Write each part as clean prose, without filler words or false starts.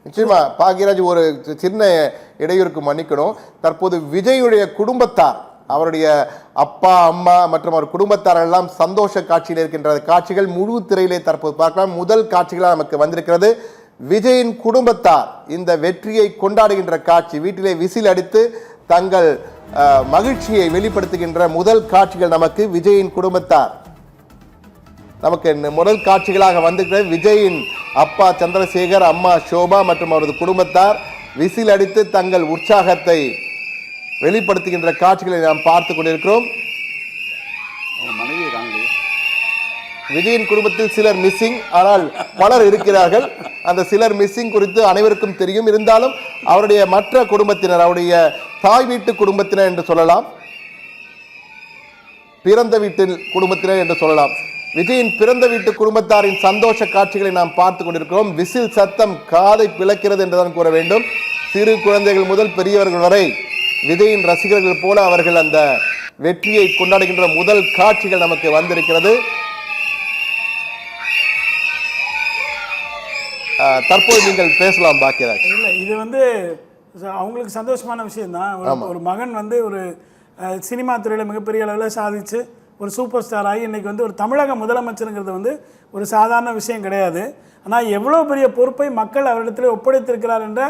நிச்சயமா பாக்யராஜ் ஒரு சின்ன இடையூறுக்கு மன்னிக்கணும். தற்போது விஜயுடைய குடும்பத்தார், அவருடைய அப்பா அம்மா மற்றும் அவர் குடும்பத்தார் எல்லாம் சந்தோஷ காட்சியில் இருக்கின்ற காட்சிகள் முழு திரையிலே தற்போது பார்க்கலாம். முதல் காட்சிகளாக நமக்கு வந்திருக்கிறது. விஜயின் குடும்பத்தார் இந்த வெற்றியை கொண்டாடுகின்ற காட்சி, வீட்டிலே விசில் அடித்து தங்கள் மகிழ்ச்சியை வெளிப்படுத்துகின்ற முதல் காட்சிகள் நமக்கு விஜயின் குடும்பத்தார் நமக்கு முதல் காட்சிகளாக வந்திருக்கிறது. விஜயின் அப்பா சந்திரசேகர், அம்மா சோபா மற்றும் அவரது குடும்பத்தார் விசில் அடித்து தங்கள் உற்சாகத்தை வெளிப்படுத்துகின்ற காட்சிகளை நாம் பார்த்து கொண்டிருக்கிறோம். விஜயின் குடும்பத்தில் சிலர் மிஸ்ஸிங், ஆனால் பலர் இருக்கிறார்கள். அந்த சிலர் மிஸ்ஸிங் குறித்து அனைவருக்கும் தெரியும். இருந்தாலும் அவருடைய மற்ற குடும்பத்தினர், அவருடைய தாய் வீட்டு குடும்பத்தினர் என்று சொல்லலாம், பிறந்த வீட்டில் குடும்பத்தினர் என்று சொல்லலாம். விஜயின் பிறந்த வீட்டு குடும்பத்தாரின் சந்தோஷ காட்சிகளை நாம் பார்த்து கொண்டிருக்கிறோம். விசில் சத்தம் காதை பிளக்கிறது என்றுதான் கூற வேண்டும். சிறு குழந்தைகள் முதல் பெரியவர்கள் வரை விஜயின் ரசிகர்கள் போல அவர்கள் அந்த வெற்றியை கொண்டாடுகின்ற முதல் காட்சிகள் நமக்கு வந்திருக்கிறது. தற்போது நீங்கள் பேசலாம் பாக்கியராஜ். இல்லை, இது அவங்களுக்கு சந்தோஷமான விஷயம்தான். ஒரு மகன் ஒரு சினிமா துறையில் மிகப்பெரிய அளவில் சாதிச்சு ஒரு சூப்பர் ஸ்டார் ஆகி இன்னைக்கு ஒரு தமிழக முதலமைச்சருங்கிறது ஒரு சாதாரண விஷயம் கிடையாது. ஆனால் எவ்வளோ பெரிய பொறுப்பை மக்கள் அவரிடத்தில் ஒப்படைத்திருக்கிறார் என்ற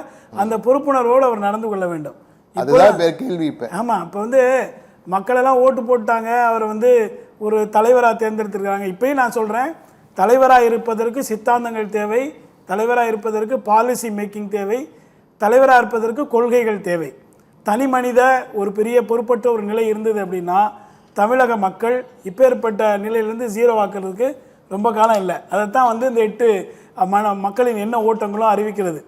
அந்த பொறுப்புணர்வோடு அவர் நடந்து கொள்ள வேண்டும். அதுதான் கேள்வி. இப்போ ஆமாம், இப்போ மக்கள் எல்லாம் ஓட்டு போட்டாங்க, அவர் ஒரு தலைவராக தேர்ந்தெடுத்திருக்கிறாங்க. இப்பயும் நான் சொல்கிறேன், தலைவராக இருப்பதற்கு சித்தாந்தங்கள் தேவை, தலைவராக இருப்பதற்கு பாலிசி மேக்கிங் தேவை, தலைவராக இருப்பதற்கு கொள்கைகள் தேவை. தனி மனித ஒரு பெரிய பொறுப்பற்ற ஒரு நிலை இருந்தது அப்படின்னா தமிழக மக்கள் இப்பேற்பட்ட நிலையிலிருந்து ஜீரோ ஆக்கிறதுக்கு ரொம்ப காலம் இல்லை. அதைத்தான் இந்த 8 மக்களின் என்ன ஓட்டங்களும் அறிவிக்கிறது.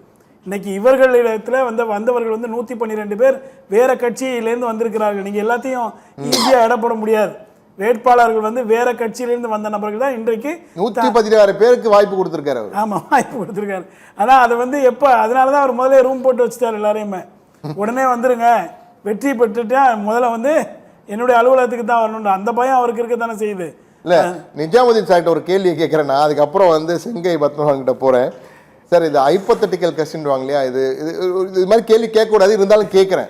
இன்னைக்கு இவர்களிடத்தில் வந்தவர்கள் 112 பேர் வேற கட்சியிலேருந்து வந்திருக்கிறார்கள். நீங்கள் எல்லாத்தையும் ஈஸியாக இடப்பட முடியாது. வேட்பாளர்கள் வேற கட்சியிலிருந்து வந்த நபர்கள் தான் இன்றைக்கு 116 பேருக்கு வாய்ப்பு கொடுத்திருக்காரு. ஆமாம், வாய்ப்பு கொடுத்துருக்காரு. ஆனால் அதை எப்போ, அதனால தான் அவர் முதல்ல ரூம் போட்டு வச்சுட்டார் எல்லாரையுமே. உடனே வந்துருங்க, வெற்றி பெற்றுட்டா முதல்ல என்னுடைய அலுவலகத்துக்கு தான் வரணும், அந்த பயம் அவருக்கு இருக்க தானே செய்யுது. இல்லை, நிஜாமுதீன் சார்கிட்ட ஒரு கேள்வியை கேட்குறேன் நான். அதுக்கப்புறம் செங்கை பத்மநாபன் கிட்ட போகிறேன். சார், இது ஹைப்போதெட்டிக்கல் கொஸ்டின் வாங்க இல்லையா, இது மாதிரி கேள்வி கேட்கக்கூடாது, இருந்தாலும் கேட்குறேன்.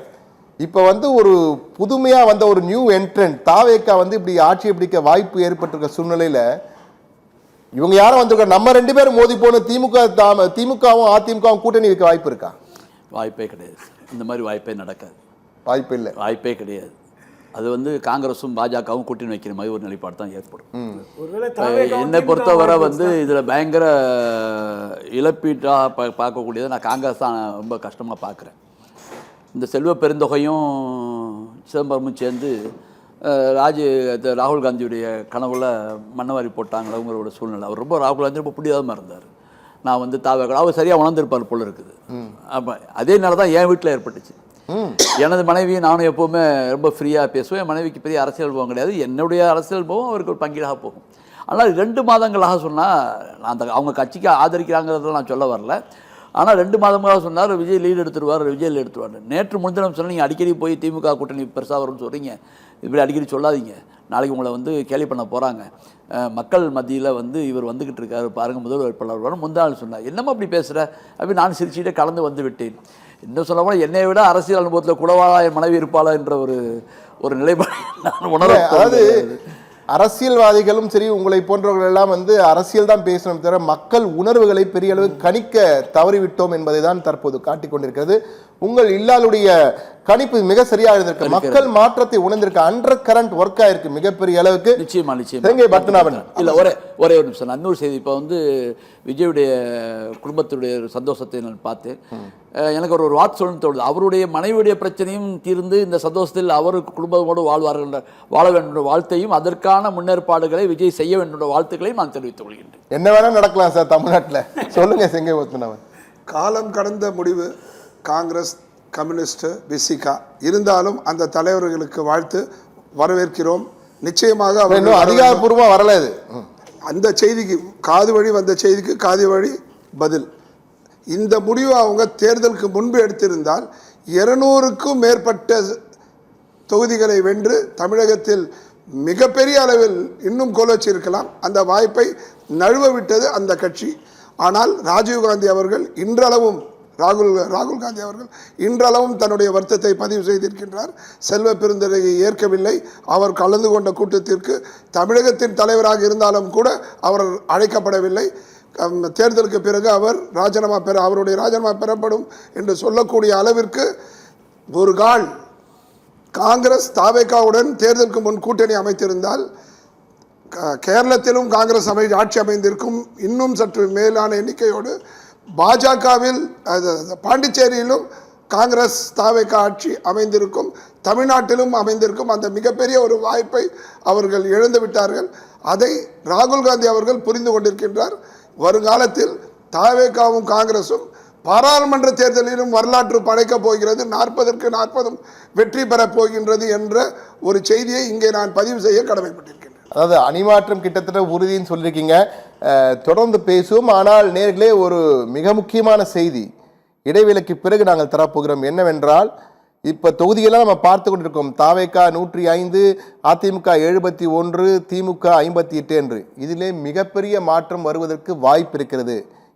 இப்போ ஒரு புதுமையாக வந்த ஒரு நியூ என்ட்ரன்ட் தாவேக்கா இப்படி ஆட்சியை பிடிக்க வாய்ப்பு ஏற்பட்டிருக்க சூழ்நிலையில் இவங்க யாரும் வந்திருக்க, நம்ம 2 பேரும் மோதி போன திமுகவும் அதிமுகவும் கூட்டணி வைக்க வாய்ப்பு இருக்கா? வாய்ப்பே கிடையாது. இந்த மாதிரி வாய்ப்பே நடக்காது. வாய்ப்பு இல்லை, வாய்ப்பே கிடையாது. அது காங்கிரஸும் பாஜகவும் கூட்டணி வைக்கிற மாதிரி ஒரு நிலைப்பாடு தான் ஏற்படும். என்னை பொறுத்தவரை இதில் பயங்கர இழப்பீட்டாக பார்க்கக்கூடியதை நான் காங்கிரஸ் தான் ரொம்ப கஷ்டமாக பார்க்குறேன். இந்த செல்வ பெருந்தொகையும் சிதம்பரமும் சேர்ந்து ராகுல் காந்தியுடைய கனவுல மண்ணவாரி போட்டாங்களோங்கிற சூழ்நிலை. அவர் ராகுல் காந்தி ரொம்ப பிடிவாதமாக இருந்தார். நான் அவர் சரியாக உணர்ந்திருப்பார் போல இருக்குது. அப்போ அதே நேரம் தான் என் வீட்டில் ஏற்பட்டுச்சு. எனது மனைவி நானும் எப்போவுமே ரொம்ப ஃப்ரீயாக பேசுவேன். என் மனைவிக்கு பெரிய அரசியல் போகம் கிடையாது. என்னுடைய அரசியல் போகும் அவருக்கு ஒரு பங்கீடாக போகும். ஆனால் 2 மாதங்களாக சொன்னால் நான் அவங்க கட்சிக்கு ஆதரிக்கிறாங்கிறத நான் சொல்ல வரல. ஆனால் 2 மாதங்களாக சொன்னார் விஜய் லீடு எடுத்துருவார், விஜய் லீடு எடுத்துருவார். நேற்று முன்தினம் சொன்னால் நீங்கள் அடிக்கடி போய் திமுக கூட்டணி பெருசாக வரும்னு சொல்கிறீங்க, இப்படி அடிக்கடி சொல்லாதீங்க, நாளைக்கு உங்களை கேலி பண்ண போகிறாங்க, மக்கள் மத்தியில் இவர் வந்துக்கிட்டு இருக்காரு பாருங்கள், முதல் வேட்பாளர் வரும். முந்தாள் சொன்னார், என்னமோ அப்படி பேசுகிற அப்படி நான் சிரிச்சுட்டே கலந்து விட்டேன். இன்னும் சொல்ல போனால் என்னை விட அரசியல் அனுபவத்தில் குடவாளா என் மனைவி இருப்பாளா என்ற ஒரு நிலைப்பாடு நான் உணர. அதாவது அரசியல்வாதிகளும் சரி, உங்களை போன்றவர்கள் எல்லாம் அரசியல் தான் பேசணும் தவிர மக்கள் உணர்வுகளை பெரிய அளவு கணிக்க தவறிவிட்டோம் என்பதை தான் தற்போது காட்டிக் கொண்டிருக்கிறது. உங்கள் இல்லாளுடைய கணிப்பு மிக சரியாக இருந்திருக்கு. மக்கள் மாற்றத்தை உணர்ந்திருக்க, அண்டர் கரண்ட் ஒர்க் ஆயிருக்கு மிகப்பெரிய அளவுக்கு. நிச்சயமா செங்கை பத்மநாபன். இல்லை, ஒரே ஒரு நிமிஷம், இன்னொரு செய்தி. இப்போ விஜயுடைய குடும்பத்துடைய சந்தோஷத்தை நான் பார்த்தேன். எனக்கு ஒரு வார்த்தை சொல்லணும்னு தோணுது. அவருடைய மனைவியுடைய பிரச்சனையும் தீர்ந்து இந்த சந்தோஷத்தில் அவருக்கு குடும்பத்தோடு வாழ வேண்டும் என்ற வாழ்த்தையும் அதற்கான முன்னேற்பாடுகளை விஜய் செய்ய வேண்டும் என்ற வாழ்த்துக்களையும் நான் தெரிவித்துக் கொள்கின்றேன். என்ன வேணா நடக்கலாம் சார் தமிழ்நாட்டில். சொல்லுங்க செங்கை பத்மநாபன். காலம் கடந்த முடிவு காங்கிரஸ், கம்யூனிஸ்ட், விசிகா இருந்தாலும் அந்த தலைவர்களுக்கு வாழ்த்து வரவேற்கிறோம். நிச்சயமாக அதிகாரப்பூர்வமாக வரல. இது அந்த செய்திக்கு காது வழி வந்த செய்திக்கு காது வழி பதில். இந்த முடிவு அவங்க தேர்தலுக்கு முன்பு எடுத்திருந்தால் 200க்கும் மேற்பட்ட தொகுதிகளை வென்று தமிழகத்தில் மிகப்பெரிய அளவில் இன்னும் கோலோச்சி இருக்கலாம். அந்த வாய்ப்பை நழுவ விட்டது அந்த கட்சி. ஆனால் ராஜீவ்காந்தி அவர்கள் இன்றளவும் ராகுல் காந்தி அவர்கள் இன்றளவும் தன்னுடைய வருத்தத்தை பதிவு செய்திருக்கின்றார். செல்வ பெருந்தகையை ஏற்கவில்லை. அவர் கலந்து கொண்ட கூட்டத்திற்கு தமிழகத்தின் தலைவராக இருந்தாலும் கூட அவர் அழைக்கப்படவில்லை. தேர்தலுக்கு பிறகு அவருடைய ராஜினாமா பெறப்படும் என்று சொல்லக்கூடிய அளவிற்கு ஒரு கால் காங்கிரஸ் தாவேகாவுடன் தேர்தலுக்கு முன் கூட்டணி அமைத்திருந்தால் கேரளத்திலும் காங்கிரஸ் ஆட்சி அமைந்திருக்கும். இன்னும் சற்று மேலான எண்ணிக்கையோடு பாஜகவில் பாண்டிச்சேரியிலும் காங்கிரஸ் தாவேகா ஆட்சி அமைந்திருக்கும், தமிழ்நாட்டிலும் அமைந்திருக்கும். அந்த மிகப்பெரிய ஒரு வாய்ப்பை அவர்கள் இழந்து விட்டார்கள். அதை ராகுல் காந்தி அவர்கள் புரிந்து கொண்டிருக்கின்றார். வருங்காலத்தில் தாவேகாவும் காங்கிரசும் பாராளுமன்ற தேர்தலிலும் வரலாற்று படைக்கப் போகிறது, 40க்கு 40 வெற்றி பெறப் போகின்றது என்ற ஒரு செய்தியை இங்கே நான் பதிவு செய்ய கடமைப்பட்டிருக்கின்றேன். அதாவது அணிமாற்றம் கிட்டத்தட்ட உறுதின்னு சொல்லியிருக்கீங்க. தொடர்ந்து பேசுவோம். ஆனால் நேர்களே, ஒரு மிக முக்கியமான செய்தி இடைவேளைக்கு பிறகு நாங்கள் தரப்போகிறோம். என்னவென்றால், இப்போ தொகுதியெல்லாம் நம்ம பார்த்து கொண்டிருக்கோம். தாவேகா 105, அதிமுக 71, திமுக 58 என்று. இதிலே மிகப்பெரிய மாற்றம் வருவதற்கு வாய்ப்பு இருக்கிறது.